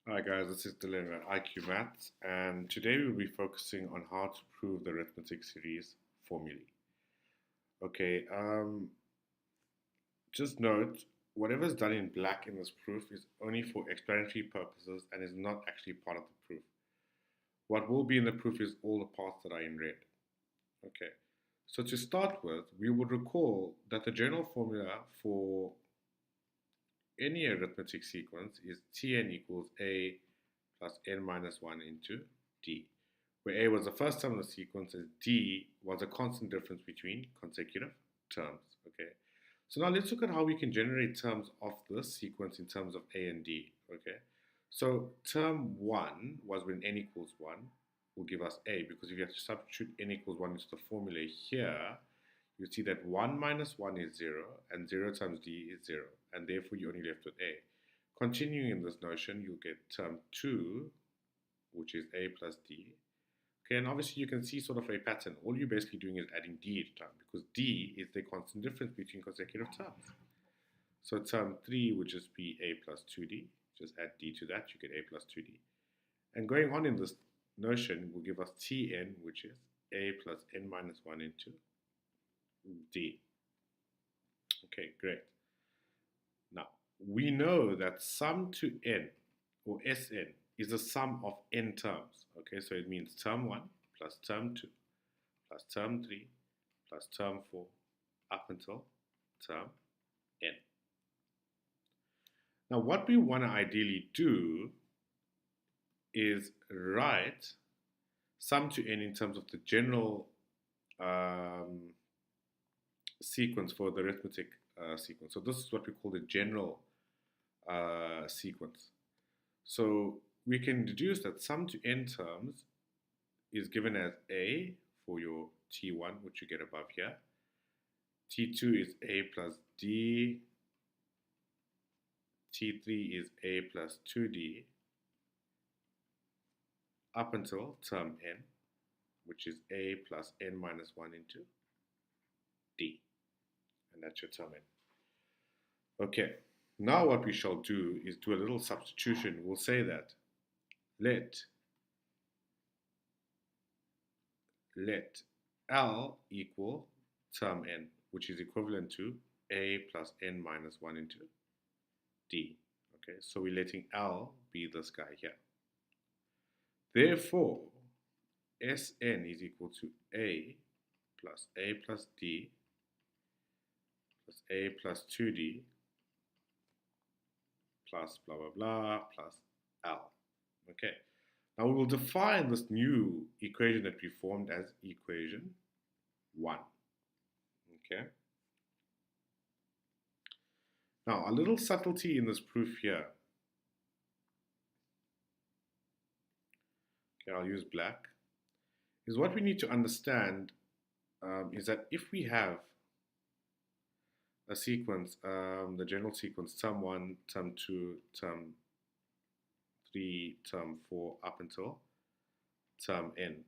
Hi guys, this is Dylan at IQ Maths, and today we'll be focusing on how to prove the arithmetic series formulae. Okay, just note, whatever is done in black in this proof is only for explanatory purposes and is not actually part of the proof. What will be in the proof is all the parts that are in red. Okay, so to start with, we would recall that the general formula for any arithmetic sequence is Tn equals A plus n minus 1 into D, where A was the first term of the sequence and D was a constant difference between consecutive terms. Okay, so now let's look at how we can generate terms of this sequence in terms of A and D. Okay, so term 1 was when n equals 1 will give us A, because if you have to substitute n equals 1 into the formula here, you see that 1 minus 1 is 0, and 0 times D is 0, and therefore you're only left with A. Continuing in this notion, you'll get term 2, which is A plus D. Okay, and obviously you can see sort of a pattern. All you're basically doing is adding D each time, because D is the constant difference between consecutive terms. So term 3 would just be A plus 2D. Just add D to that, you get A plus 2D. And going on in this notion will give us Tn, which is A plus n minus 1 into D. Okay, great. Now, we know that sum to n, or Sn, is the sum of n terms. Okay, so it means term 1 plus term 2 plus term 3 plus term 4 up until term n. Now, what we want to ideally do is write sum to n in terms of the general sequence for the arithmetic sequence. So this is what we call the general sequence. So we can deduce that sum to n terms is given as A for your T1, which you get above here. T2 is A plus D. T3 is A plus 2D up until term n, which is A plus n minus 1 into D. And that's your term n. Okay, now what we shall do is do a little substitution. We'll say that let L equal term n, which is equivalent to A plus n minus 1 into D. Okay, so we're letting L be this guy here. Therefore, Sn is equal to A plus D plus A plus 2D plus blah blah blah plus L. Okay, now we will define this new equation that we formed as equation 1. Okay. Now, a little subtlety in this proof here. Okay, I'll use black. Is what we need to understand is that if we have a sequence, the general sequence, term 1, term 2, term 3, term 4, up until term n,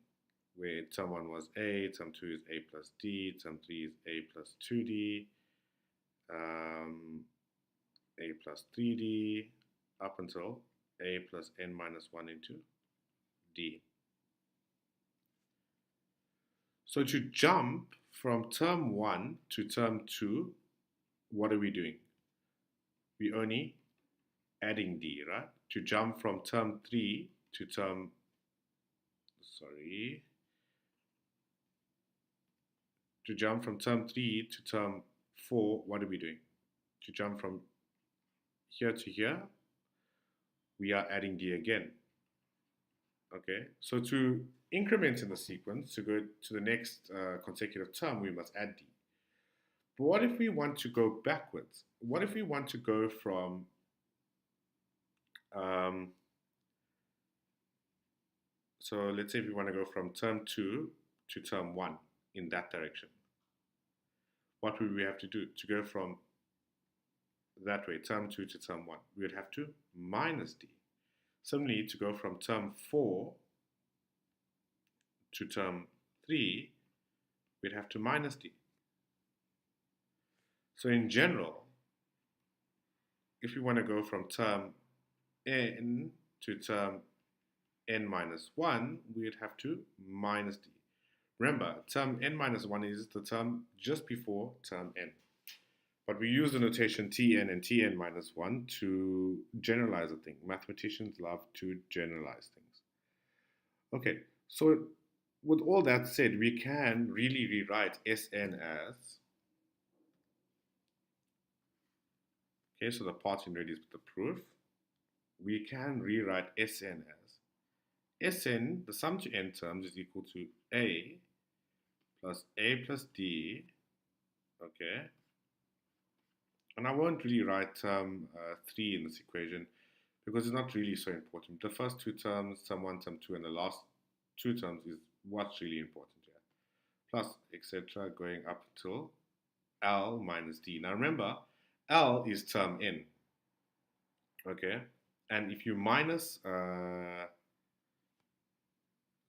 where term 1 was A, term 2 is A plus D, term 3 is A plus 2D, A plus 3D, up until A plus n minus 1 into D. So to jump from term 1 to term 2, what are we doing? We're only adding D, right? To jump from term 3 to term, to jump from term 3 to term 4, what are we doing? To jump from here to here, we are adding D again. Okay, so to increment in the sequence, to go to the next consecutive term, we must add D. But what if we want to go backwards? What if we want to go from so let's say if we want to go from term 2 to term 1 in that direction. What would we have to do to go from that way, term 2 to term 1? We would have to minus D. Similarly, to go from term 4 to term 3, we'd have to minus D. So in general, if we want to go from term n to term n minus 1, we'd have to minus d. Remember, term n minus 1 is the term just before term n. But we use the notation Tn and Tn minus 1 to generalize a thing. Mathematicians love to generalize things. Okay, so with all that said, we can really rewrite Sn as, okay, so the part in red is the proof. We can rewrite Sn as, Sn, the sum to n terms is equal to a plus d, okay? And I won't really write term 3 in this equation because it's not really so important. The first two terms, term 1, term 2, and the last two terms is what's really important here. Plus, etc., going up till L minus D. Now remember, L is term n, okay? And if you minus,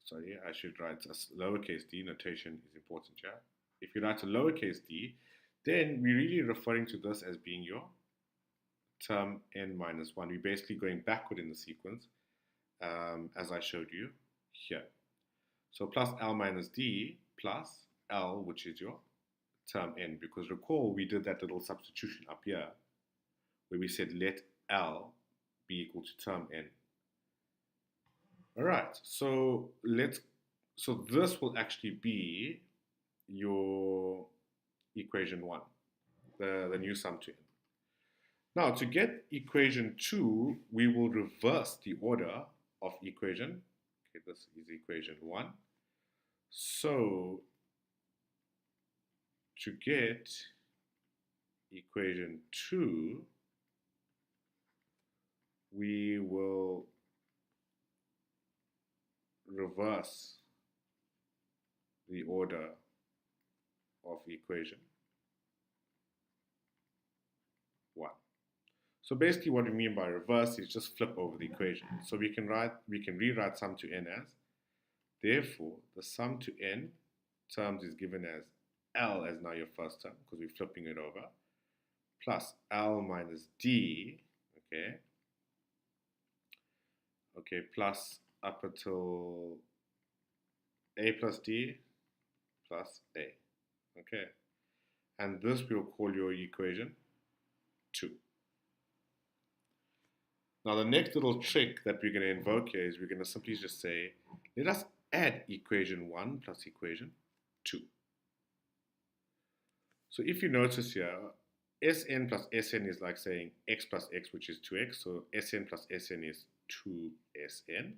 sorry, I should write a lowercase d, notation is important here. If you write a lowercase d, then we're really referring to this as being your term n minus 1. We're basically going backward in the sequence, as I showed you here. So plus L minus D plus L, which is your term n, because recall we did that little substitution up here where we said let L be equal to term n. Alright, so this will actually be your equation 1, the new sum to n. Now, to get equation 2, we will reverse the order of equation. Okay, this is equation 1. So, to get equation 2, we will reverse the order of equation 1. So basically what we mean by reverse is just flip over the equation. So we can rewrite sum to n as, therefore the sum to n terms is given as L as now your first term because we're flipping it over, plus L minus D, okay, plus up until A plus D plus A, okay, and this we'll call your equation 2. Now the next little trick that we're going to invoke here is we're going to simply just say, let us add equation 1 plus equation 2. So if you notice here, Sn plus Sn is like saying x plus x, which is 2x. So Sn plus Sn is 2Sn.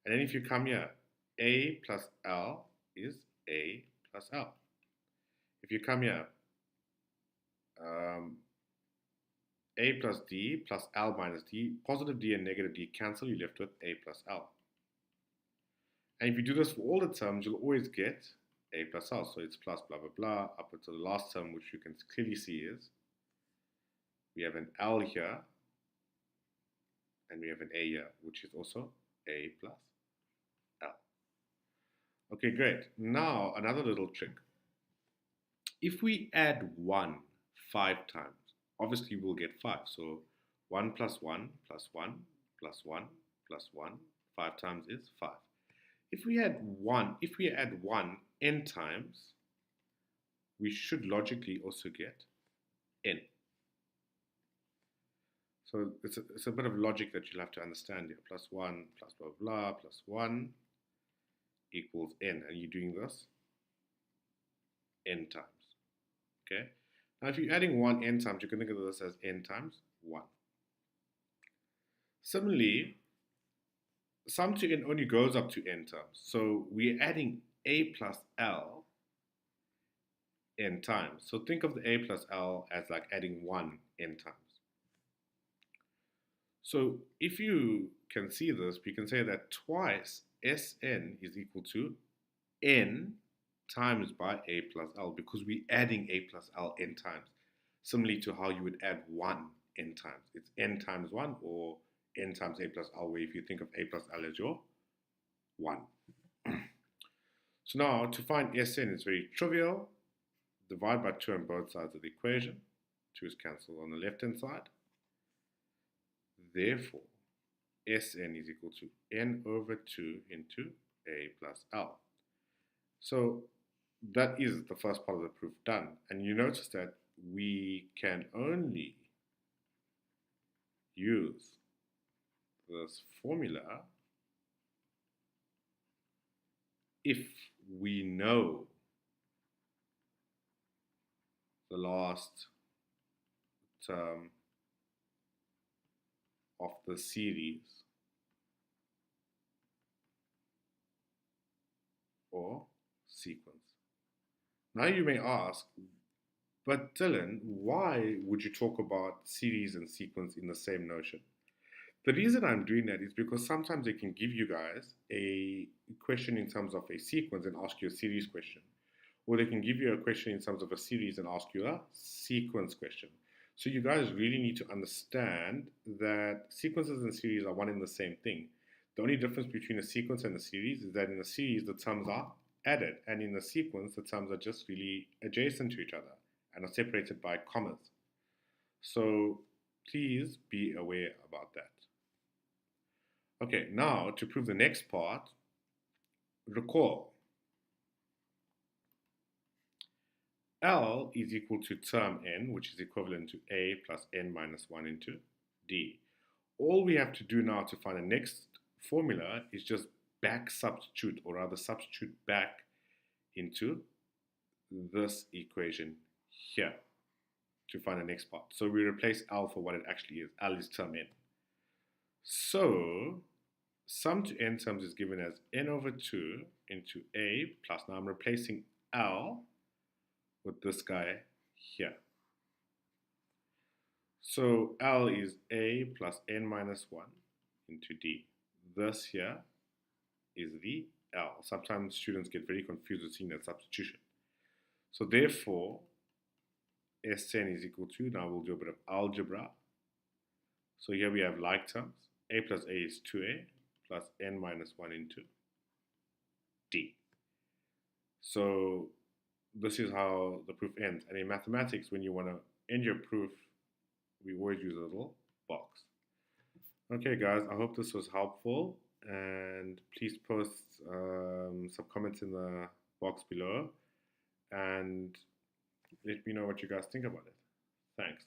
And then if you come here, A plus L is A plus L. If you come here, A plus D plus L minus D, positive D and negative D cancel, you're left with A plus L. And if you do this for all the terms, you'll always get A plus L. So it's plus blah, blah, blah, up until the last term, which you can clearly see is, we have an L here, and we have an A here, which is also A plus L. Okay, great. Now, another little trick. If we add 1 5 times, obviously we'll get 5. So 1 plus 1 plus 1 plus 1 plus 1, 5 times is 5. If we add 1 n times, we should logically also get n. So it's a bit of logic that you'll have to understand here. Plus 1 plus blah, blah, plus 1 equals n. And you're doing this n times. Okay? Now, if you're adding 1 n times, you can think of this as n times 1. Similarly, sum to n only goes up to n terms. So we're adding a plus l n times. So think of the a plus l as like adding 1 n times. So if you can see this, we can say that twice Sn is equal to n times by a plus l, because we're adding a plus l n times, similarly to how you would add 1 n times. It's n times 1 or n times a plus l, where if you think of a plus l as your 1. So now to find Sn, it's very trivial. Divide by 2 on both sides of the equation. 2 is cancelled on the left hand side. Therefore, Sn is equal to n over 2 into a plus L. So that is the first part of the proof done. And you notice that we can only use this formula if we know the last term of the series or sequence. Now you may ask, but Dylan, why would you talk about series and sequence in the same notion? The reason I'm doing that is because sometimes they can give you guys a question in terms of a sequence and ask you a series question. Or they can give you a question in terms of a series and ask you a sequence question. So you guys really need to understand that sequences and series are one and the same thing. The only difference between a sequence and a series is that in a series the terms are added, and in a sequence the terms are just really adjacent to each other and are separated by commas. So please be aware about that. Okay, now to prove the next part, recall L is equal to term n, which is equivalent to a plus n minus 1 into d. All we have to do now to find the next formula is just back substitute, or rather substitute back into this equation here to find the next part. So we replace L for what it actually is. L is term n. So sum to n terms is given as n over 2 into a plus, now I'm replacing L with this guy here. So L is a plus n minus 1 into d. This here is the L. Sometimes students get very confused with seeing that substitution. So therefore, Sn is equal to, now we'll do a bit of algebra. So here we have like terms. A plus a is 2a plus n minus 1 into d. So this is how the proof ends. And in mathematics, when you want to end your proof, we always use a little box. Okay, guys, I hope this was helpful. And please post some comments in the box below. And let me know what you guys think about it. Thanks.